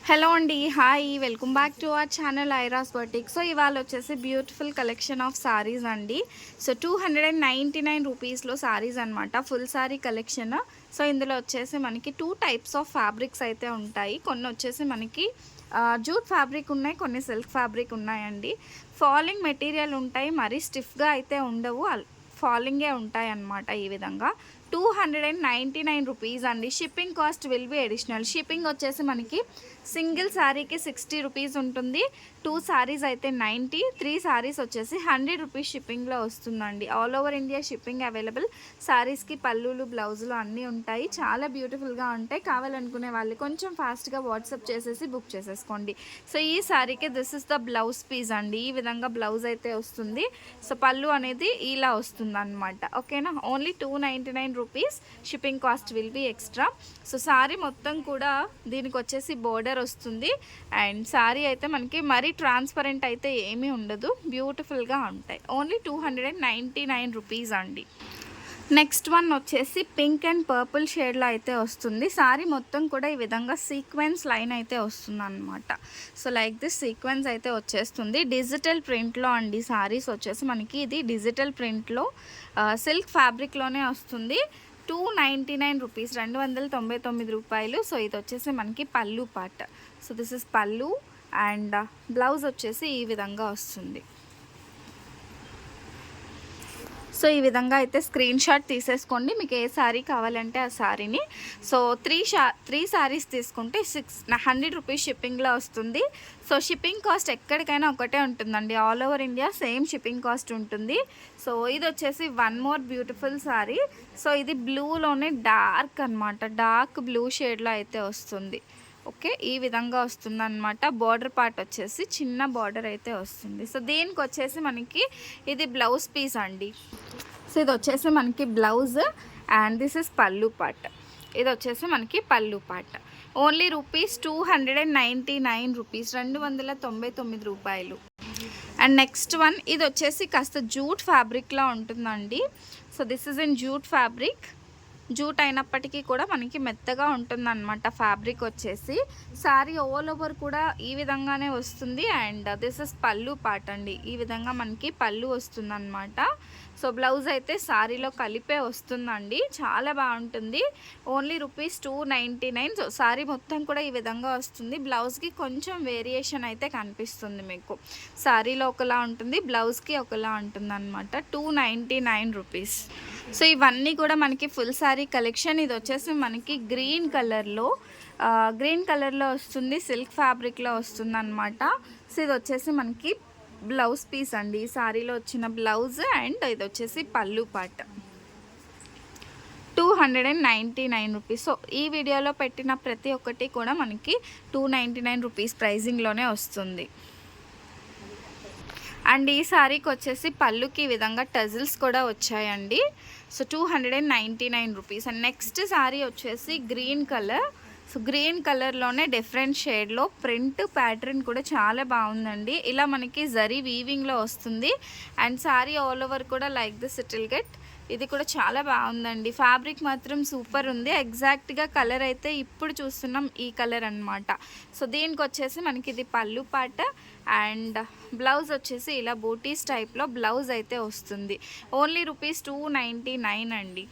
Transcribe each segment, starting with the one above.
Hello అండి, hi, welcome back to our channel Airas boutique. So ఇవాళ వచ్చేసి బ్యూటిఫుల్ కలెక్షన్ ఆఫ్ సారీస్ అండి. సో 299 రూపీస్లో సారీస్ అనమాట, ఫుల్ సారీ కలెక్షన్. సో ఇందులో వచ్చేసి మనకి 2 టైప్స్ ఆఫ్ ఫ్యాబ్రిక్స్ అయితే ఉంటాయి. కొన్ని వచ్చేసి మనకి జూట్ ఫ్యాబ్రిక్ ఉన్నాయి, కొన్ని సిల్క్ ఫ్యాబ్రిక్ ఉన్నాయండి. ఫాలింగ్ మెటీరియల్ ఉంటాయి, మరీ స్టిఫ్గా అయితే ఉండవు, ఫాలింగే ఉంటాయి అన్నమాట. ఈ విధంగా 299 రూపీస్ అండి. Shipping cost will be additional. Shipping వచ్చేసి మనకి సింగిల్ శారీకి 60 రూపీస్ ఉంటుంది, 2 శారీస్ అయితే 90, 3 శారీస్ వచ్చేసి 100 రూపీస్ షిప్పింగ్లో వస్తుందండి. All over India shipping available. శారీస్కి పళ్ళులు, బ్లౌజులు అన్నీ ఉంటాయి, చాలా బ్యూటిఫుల్గా ఉంటాయి. కావాలనుకునే వాళ్ళు కొంచెం ఫాస్ట్గా వాట్సాప్ చేసేసి బుక్ చేసేసుకోండి. సో ఈ శారీకి this is the blouse piece అండి. ఈ విధంగా బ్లౌజ్ అయితే వస్తుంది. సో పళ్ళు అనేది ఇలా వస్తుంది అనమాట. ఓకేనా, only 299 rupees. Shipping cost will be extra. So sari మొత్తం కూడా దీనికి వచ్చేసి బోర్డర్ వస్తుంది. అండ్ శారీ అయితే మనకి మరీ ట్రాన్స్పరెంట్ అయితే ఏమీ ఉండదు, బ్యూటిఫుల్గా ఉంటాయి. ఓన్లీ 299 రూపీస్ అండి. నెక్స్ట్ వన్ వచ్చేసి పింక్ అండ్ పర్పుల్ షేడ్లో అయితే వస్తుంది. శారీ మొత్తం కూడా ఈ విధంగా సీక్వెన్స్ లైన్ అయితే వస్తుంది అనమాట. సో లైక్ దిస్ సీక్వెన్స్ అయితే వచ్చేస్తుంది. డిజిటల్ ప్రింట్లో అండి శారీస్ వచ్చేసి మనకి ఇది డిజిటల్ ప్రింట్లో సిల్క్ ఫ్యాబ్రిక్లోనే వస్తుంది. 299 రూపీస్, 299 రూపాయలు. సో ఇది వచ్చేసి మనకి పళ్ళు పార్ట్. సో దిస్ ఇస్ పళ్ళు అండ్ బ్లౌజ్ వచ్చేసి ఈ విధంగా వస్తుంది. సో ఈ విధంగా అయితే స్క్రీన్ షాట్ తీసేసుకోండి, మీకు ఏ శారీ కావాలంటే ఆ శారీని. సో త్రీ శారీస్ తీసుకుంటే 100 రూపీస్ షిప్పింగ్లో వస్తుంది. సో షిప్పింగ్ కాస్ట్ ఎక్కడికైనా ఒకటే ఉంటుందండి, all over India same shipping cost ఉంటుంది. సో ఇది వచ్చేసి one more beautiful sari. So ఇది బ్లూలోనే డార్క్ అనమాట, డార్క్ బ్లూ షేడ్లో అయితే వస్తుంది. ఓకే, ఈ విధంగా వస్తుందన్నమాట. బార్డర్ పార్ట్ వచ్చేసి చిన్న బార్డర్ అయితే వస్తుంది. సో దీనికి వచ్చేసి మనకి ఇది బ్లౌజ్ పీస్ అండి. సో ఇది వచ్చేసి మనకి blouse and this is pallu part. ఇది వచ్చేసి మనకి పళ్ళు పార్ట్. ఓన్లీ రూపీస్ 299 రూపీస్, 299 రూపాయలు. అండ్ నెక్స్ట్ వన్ ఇది వచ్చేసి కాస్త జూట్ ఫ్యాబ్రిక్లో ఉంటుందండి. So this is in jute fabric. Jute అయినప్పటికీ కూడా మనకి మెత్తగా ఉంటుందన్నమాట ఫ్యాబ్రిక్ వచ్చేసి. శారీ ఆల్ ఓవర్ కూడా ఈ విధంగానే వస్తుంది. And this is pallu part అండి. ఈ విధంగా మనకి పళ్ళు వస్తుందన్నమాట. సో బ్లౌజ్ అయితే శారీలో కలిపే వస్తుందండి, చాలా బాగుంటుంది. Only rupees 299. సో శారీ మొత్తం కూడా ఈ విధంగా వస్తుంది. బ్లౌజ్కి కొంచెం వేరియేషన్ అయితే కనిపిస్తుంది మీకు. శారీలో ఒకలా ఉంటుంది, బ్లౌజ్కి ఒకలా ఉంటుంది అనమాట. 299 రూపీస్. సో ఇవన్నీ కూడా మనకి ఫుల్ శారీ కలెక్షన్. ఇది వచ్చేసి మనకి గ్రీన్ కలర్లో వస్తుంది, సిల్క్ ఫ్యాబ్రిక్లో వస్తుంది అనమాట. సో ఇది వచ్చేసి మనకి బ్లౌజ్ పీస్ అండి, ఈ శారీలో వచ్చిన బ్లౌజ్. అండ్ ఇది వచ్చేసి పళ్ళు పార్ట్. 299 రూపీస్. సో ఈ వీడియోలో పెట్టిన ప్రతి ఒక్కటి కూడా మనకి 299 రూపీస్ ప్రైజింగ్లోనే వస్తుంది. అండ్ ఈ శారీకి వచ్చేసి పళ్ళుకి ఈ విధంగా టజిల్స్ కూడా వచ్చాయండి. So 299 rupees. And next sari వచ్చేసి గ్రీన్ కలర్. సో గ్రీన్ కలర్లోనే డిఫరెంట్ షేడ్లో ప్రింట్ ప్యాటర్న్ కూడా చాలా బాగుందండి. ఇలా మనకి జరీ వీవింగ్లో వస్తుంది. అండ్ శారీ ఆల్ ఓవర్ కూడా like this it will get. ఇది కూడా చాలా బాగుందండి, ఫ్యాబ్రిక్ మాత్రం సూపర్ ఉంది. ఎగ్జాక్ట్గా కలర్ అయితే ఇప్పుడు చూస్తున్నాం ఈ కలర్ అనమాట. సో దీనికి వచ్చేసి మనకి ఇది పళ్ళు పార్ట్ అండ్ బ్లౌజ్ వచ్చేసి ఇలా బూటీస్ టైప్లో బ్లౌజ్ అయితే వస్తుంది. ఓన్లీ రూపీస్ 299 అండి.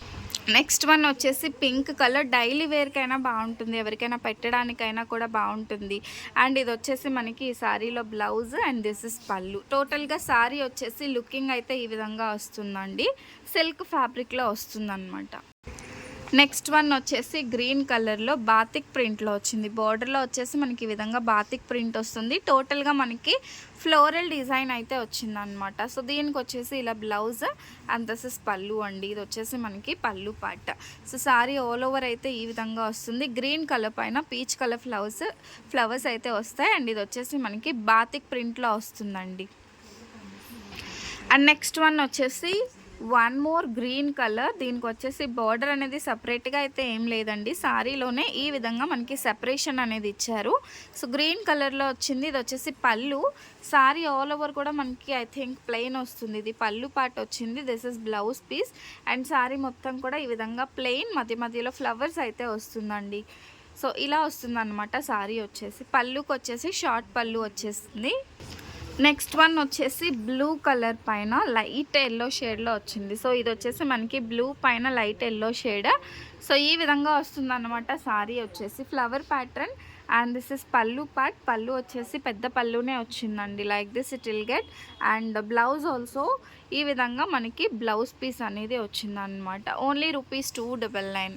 నెక్స్ట్ వన్ వచ్చేసి పింక్ కలర్. డైలీ వేర్కైనా బాగుంటుంది, ఎవరికైనా పెట్టడానికైనా కూడా బాగుంటుంది. అండ్ ఇది వచ్చేసి మనకి ఈ శారీలో బ్లౌజ్ అండ్ దిస్ ఇస్ పళ్ళు. టోటల్గా శారీ వచ్చేసి లుకింగ్ అయితే ఈ విధంగా వస్తుందండి, సిల్క్ ఫ్యాబ్రిక్లో వస్తుందన్నమాట. నెక్స్ట్ వన్ వచ్చేసి గ్రీన్ కలర్లో బాతిక్ ప్రింట్లో వచ్చింది. బార్డర్లో వచ్చేసి మనకి ఈ విధంగా బాతిక్ ప్రింట్ వస్తుంది. టోటల్గా మనకి ఫ్లోరల్ డిజైన్ అయితే వచ్చిందనమాట. సో దీనికి వచ్చేసి ఇలా బ్లౌజ్ అండ్ దిస్ ఇస్ పళ్ళు అండి. ఇది వచ్చేసి మనకి పళ్ళు part. So sari all over అయితే ఈ విధంగా వస్తుంది. గ్రీన్ కలర్ పైన పీచ్ కలర్ ఫ్లవర్స్ అయితే వస్తాయి. అండ్ ఇది వచ్చేసి మనకి బాతిక్ ప్రింట్లో వస్తుందండి. అండ్ నెక్స్ట్ వన్ వచ్చేసి వన్ మోర్ గ్రీన్ కలర్. దీనికి వచ్చేసి బార్డర్ అనేది సపరేట్గా అయితే ఏం లేదండి, శారీలోనే ఈ విధంగా మనకి సెపరేషన్ అనేది ఇచ్చారు. సో గ్రీన్ కలర్లో వచ్చింది. ఇది వచ్చేసి పళ్ళు. శారీ ఆల్ ఓవర్ కూడా మనకి ఐ థింక్ ప్లెయిన్ వస్తుంది. ఇది పళ్ళు పార్ట్ వచ్చింది, this is blouse piece. And sari మొత్తం కూడా ఈ విధంగా ప్లెయిన్, మధ్య మధ్యలో ఫ్లవర్స్ అయితే వస్తుందండి. సో ఇలా వస్తుందన్నమాట సారీ వచ్చేసి. పళ్ళుకి వచ్చేసి షార్ట్ పళ్ళు వచ్చేస్తుంది. నెక్స్ట్ వన్ వచ్చేసి బ్లూ కలర్ పైన లైట్ ఎల్లో షేడ్లో వచ్చింది. సో ఇది వచ్చేసి మనకి బ్లూ పైన లైట్ ఎల్లో షేడ్. సో ఈ విధంగా వస్తుందన్నమాట సారీ వచ్చేసి. Flower pattern and this is pallu part. పళ్ళు వచ్చేసి పెద్ద పళ్ళునే వచ్చిందండి. Like this it will get. And blouse also ఈ విధంగా మనకి బ్లౌజ్ పీస్ అనేది వచ్చిందనమాట. ఓన్లీ ₹299.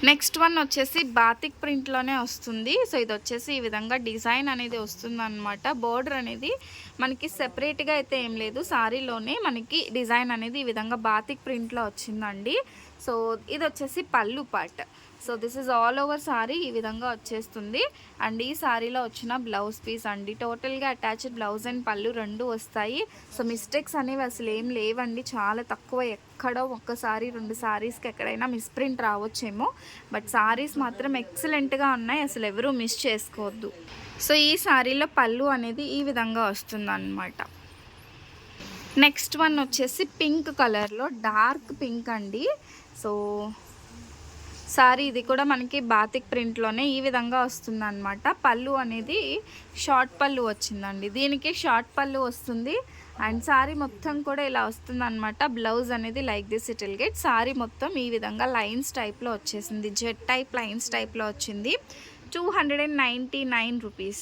నెక్స్ట్ వన్ వచ్చేసి బాతిక్ ప్రింట్లోనే వస్తుంది. సో ఇది వచ్చేసి ఈ విధంగా డిజైన్ అనేది వస్తుందన్నమాట. బోర్డర్ అనేది మనకి సెపరేట్గా అయితే ఏం లేదు, సారీలోనే మనకి డిజైన్ అనేది ఈ విధంగా బాతిక్ ప్రింట్లో వచ్చిందండి. సో ఇది వచ్చేసి పళ్ళు part. So this is all over sorry ఈ విధంగా వచ్చేస్తుంది. అండ్ ఈ సారీలో వచ్చిన బ్లౌజ్ పీస్ అండి. టోటల్గా అటాచ్డ్ బ్లౌజ్ అండ్ పళ్ళు రెండు వస్తాయి. సో మిస్టేక్స్ అనేవి అసలు ఏం లేవండి, చాలా తక్కువ. ఎక్కడో ఒక్కసారి 2 సారీస్కి ఎక్కడైనా మిస్ప్రింట్ రావచ్చేమో, బట్ సారీస్ మాత్రం ఎక్సలెంట్గా ఉన్నాయి, అసలు ఎవరూ మిస్ చేసుకోవద్దు. సో ఈ సారీలో పళ్ళు అనేది ఈ విధంగా వస్తుందన్నమాట. నెక్స్ట్ వన్ వచ్చేసి పింక్ కలర్లో డార్క్ పింక్ అండి. సో సారీ ఇది కూడా మనకి బాతిక్ ప్రింట్లోనే ఈ విధంగా వస్తుందన్నమాట. పళ్ళు అనేది షార్ట్ పళ్ళు వచ్చిందండి, దీనికి షార్ట్ పళ్ళు వస్తుంది. అండ్ సారీ మొత్తం కూడా ఇలా వస్తుందన్నమాట. బ్లౌజ్ అనేది like this it will get. Sorry మొత్తం ఈ విధంగా లైన్స్ టైప్లో వచ్చేసింది, జెట్ టైప్ లైన్స్ టైప్లో వచ్చింది. ₹299.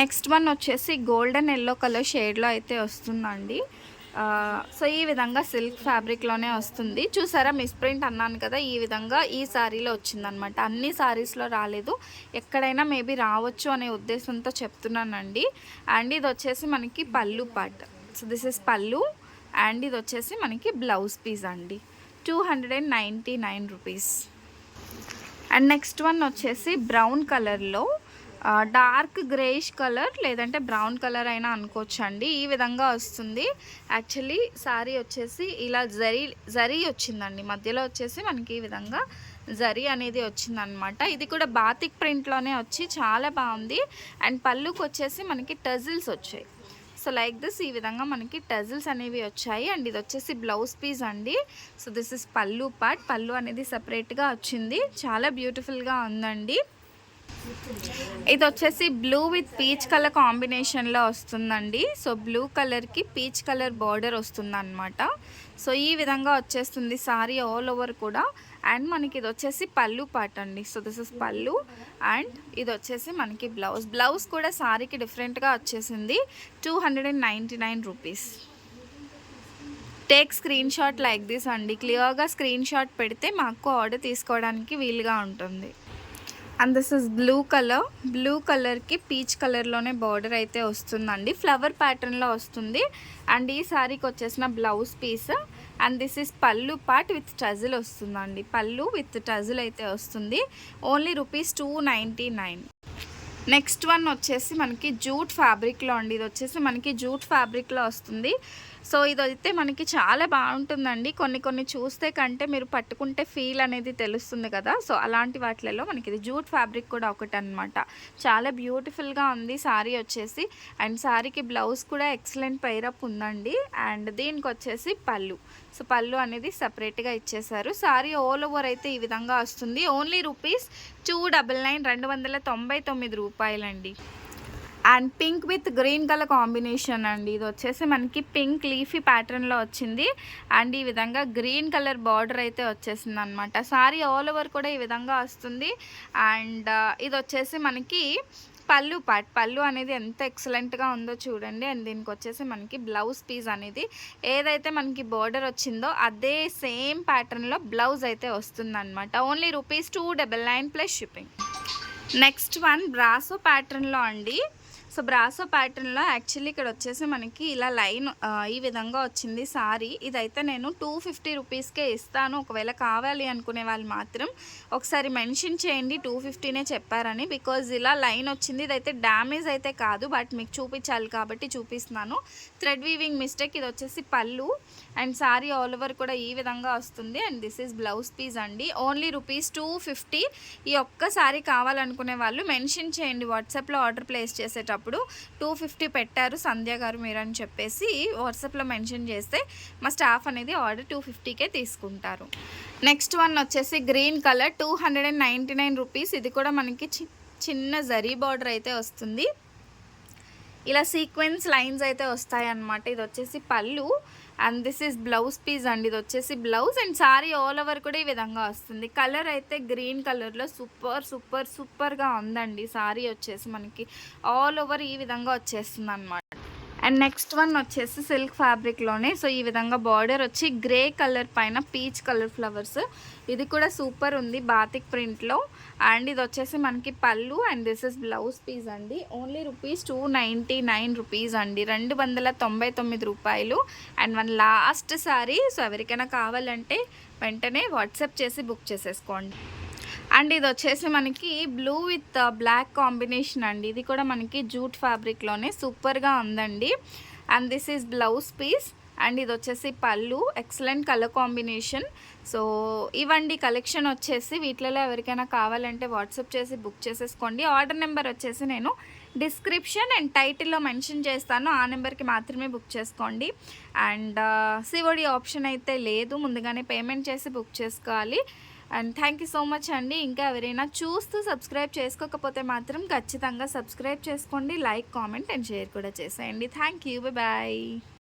నెక్స్ట్ వన్ వచ్చేసి గోల్డెన్ ఎల్లో కలర్ షేడ్లో అయితే వస్తుందండి. సో ఈ విధంగా సిల్క్ ఫ్యాబ్రిక్లోనే వస్తుంది. చూసారా మిస్ప్రింట్ అన్నాను కదా, ఈ విధంగా ఈ సారీలో వచ్చిందనమాట. అన్ని సారీస్లో రాలేదు, ఎక్కడైనా మేబీ రావచ్చు అనే ఉద్దేశంతో చెప్తున్నానండి. అండ్ ఇది వచ్చేసి మనకి పళ్ళు పార్ట్. సో దిస్ ఇస్ పళ్ళు అండ్ ఇది వచ్చేసి మనకి బ్లౌజ్ పీస్ అండి. ₹299. అండ్ నెక్స్ట్ వన్ వచ్చేసి బ్రౌన్ కలర్లో డార్క్ గ్రేష్ కలర్ లేదంటే బ్రౌన్ కలర్ అయినా అనుకోవచ్చు అండి. ఈ విధంగా వస్తుంది. యాక్చువల్లీ సారీ వచ్చేసి ఇలా జరీ వచ్చిందండి, మధ్యలో వచ్చేసి మనకి ఈ విధంగా జరీ అనేది వచ్చిందనమాట. ఇది కూడా బాతిక్ ప్రింట్లోనే వచ్చి చాలా బాగుంది. అండ్ పళ్ళుకి వచ్చేసి మనకి టజిల్స్ వచ్చాయి. సో లైక్ దిస్ ఈ విధంగా మనకి టజిల్స్ అనేవి వచ్చాయి. అండ్ ఇది వచ్చేసి బ్లౌజ్ పీస్ అండి. So this is pallu part. పళ్ళు అనేది సపరేట్గా వచ్చింది, చాలా బ్యూటిఫుల్గా ఉందండి. ఇది వచ్చేసి బ్లూ విత్ పీచ్ కలర్ కాంబినేషన్లో వస్తుందండి. సో బ్లూ కలర్కి పీచ్ కలర్ బార్డర్ వస్తుందన్నమాట. సో ఈ విధంగా వచ్చేస్తుంది సారీ ఆల్ ఓవర్ కూడా. అండ్ మనకి ఇది వచ్చేసి పళ్ళు పార్ట్ అండి. సో దిస్ ఇస్ పళ్ళు అండ్ ఇది వచ్చేసి మనకి బ్లౌజ్ కూడా సారీకి డిఫరెంట్గా వచ్చేసింది. ₹299. Take screen shot like this అండి. క్లియర్గా స్క్రీన్ షాట్ పెడితే మాకు ఆర్డర్ తీసుకోవడానికి వీలుగా ఉంటుంది. అండ్ దిస్ ఇస్ బ్లూ కలర్కి పీచ్ కలర్లోనే బార్డర్ అయితే వస్తుందండి. ఫ్లవర్ ప్యాటర్న్లో వస్తుంది. అండ్ ఈ సారీకి వచ్చేసిన blouse piece. And this is pallu part with tassel వస్తుందండి. పళ్ళు విత్ టజిల్ అయితే వస్తుంది. ఓన్లీ ₹299. నెక్స్ట్ వన్ వచ్చేసి మనకి జూట్ ఫ్యాబ్రిక్లో అండి. ఇది వచ్చేసి మనకి జూట్ ఫ్యాబ్రిక్లో వస్తుంది. సో ఇదైతే మనకి చాలా బాగుంటుందండి. కొన్ని చూస్తే కంటే మీరు పట్టుకుంటే ఫీల్ అనేది తెలుస్తుంది కదా. సో అలాంటి వాటిలలో మనకి ఇది జూట్ ఫ్యాబ్రిక్ కూడా ఒకటి అనమాట. చాలా బ్యూటిఫుల్గా ఉంది సారీ వచ్చేసి. అండ్ సారీకి బ్లౌజ్ కూడా ఎక్సలెంట్ పైరప్ ఉందండి. అండ్ దీనికి వచ్చేసి పళ్ళు. సో పళ్ళు అనేది సపరేట్గా ఇచ్చేసారు. సారీ ఆల్ ఓవర్ అయితే ఈ విధంగా వస్తుంది. ఓన్లీ ₹299 అండి. And pink with green colour combination అండి. ఇది వచ్చేసి మనకి పింక్ లీఫీ ప్యాటర్న్లో వచ్చింది. అండ్ ఈ విధంగా గ్రీన్ కలర్ బార్డర్ అయితే వచ్చేసింది అనమాట. సారీ ఆల్ ఓవర్ కూడా ఈ విధంగా వస్తుంది. అండ్ ఇది వచ్చేసి మనకి పళ్ళు పార్ట్. పళ్ళు అనేది ఎంత ఎక్సలెంట్గా ఉందో చూడండి. అండ్ దీనికి వచ్చేసి మనకి బ్లౌజ్ పీస్ అనేది ఏదైతే మనకి బార్డర్ వచ్చిందో అదే సేమ్ ప్యాటర్న్లో బ్లౌజ్ అయితే వస్తుందన్నమాట. Only ₹299 plus shipping. Next one brasso ప్యాటర్న్లో అండి. సో బ్రాసో ప్యాటర్న్లో యాక్చువల్లీ ఇక్కడ వచ్చేసి మనకి ఇలా లైన్ ఈ విధంగా వచ్చింది సారీ. ఇదైతే నేను ₹250కే ఇస్తాను. ఒకవేళ కావాలి అనుకునే వాళ్ళు మాత్రం ఒకసారి మెన్షన్ చేయండి 250నే చెప్పారని. బికాజ్ ఇలా లైన్ వచ్చింది. ఇదైతే డ్యామేజ్ అయితే కాదు, బట్ మీకు చూపించాలి కాబట్టి చూపిస్తున్నాను. Thread weaving mistake. ఇది వచ్చేసి pallu and sari all over కూడా ఈ విధంగా వస్తుంది. And this is blouse piece అండి. ఓన్లీ ₹250. ఈ ఒక్క సారీ కావాలనుకునే వాళ్ళు మెన్షన్ చేయండి వాట్సాప్లో ఆర్డర్ ప్లేస్ చేసేటప్పుడు. చేసేటప్పుడు 250 పెట్టారు సంధ్య గారు మీరు అని చెప్పేసి వాట్సాప్లో మెన్షన్ చేస్తే మా స్టాఫ్ అనేది ఆర్డర్ 250కే తీసుకుంటారు. నెక్స్ట్ వన్ వచ్చేసి గ్రీన్ కలర్ 299 రూపీస్. ఇది కూడా మనకి చిన్న జరీ బార్డర్ అయితే వస్తుంది, ఇలా సీక్వెన్స్ లైన్స్ అయితే వస్తాయి అన్నమాట. ఇది వచ్చేసి pallu and this is blouse piece అండి. ఇది వచ్చేసి blouse and sari all over కూడా ఈ విధంగా వస్తుంది. కలర్ అయితే గ్రీన్ కలర్లో సూపర్గా ఉందండి. సారీ వచ్చేసి మనకి ఆల్ ఓవర్ ఈ విధంగా వచ్చేస్తుంది అన్నమాట. అండ్ నెక్స్ట్ వన్ వచ్చేసి సిల్క్ ఫ్యాబ్రిక్లోనే. సో ఈ విధంగా బార్డర్ వచ్చి గ్రే కలర్ పైన పీచ్ కలర్ ఫ్లవర్స్. ఇది కూడా సూపర్ ఉంది బాతిక్ ప్రింట్లో. అండ్ ఇది వచ్చేసి మనకి pallu and this is blouse piece అండి. ఓన్లీ రూపీస్ 299 రూపీస్ అండి, 299 రూపాయలు. And one last sari. So ఎవరికైనా కావాలంటే వెంటనే వాట్సాప్ చేసి బుక్ చేసేసుకోండి. అండ్ ఇది వచ్చేసి మనకి బ్లూ విత్ బ్లాక్ కాంబినేషన్ అండి. ఇది కూడా మనకి జూట్ ఫ్యాబ్రిక్లోనే సూపర్గా ఉందండి. And this is blouse piece and ఇది వచ్చేసి pallu. Excellent colour combination. So ఇవండి కలెక్షన్ వచ్చేసి. వీటిలో ఎవరికైనా కావాలంటే వాట్సాప్ చేసి బుక్ చేసేసుకోండి. ఆర్డర్ నెంబర్ వచ్చేసి నేను డిస్క్రిప్షన్ అండ్ టైటిల్లో మెన్షన్ చేస్తాను, ఆ నెంబర్కి మాత్రమే బుక్ చేసుకోండి. అండ్ సిఓడి ఆప్షన్ అయితే లేదు, ముందుగానే పేమెంట్ చేసి బుక్ చేసుకోవాలి. And thank you so much అండి. ఇంకా ఎవరైనా చూస్తూ సబ్స్క్రైబ్ చేసుకోకపోతే మాత్రం ఖచ్చితంగా సబ్స్క్రైబ్ చేసుకోండి, లైక్ కామెంట్ అండ్ షేర్ కూడా చేసేయండి. Thank you, bye.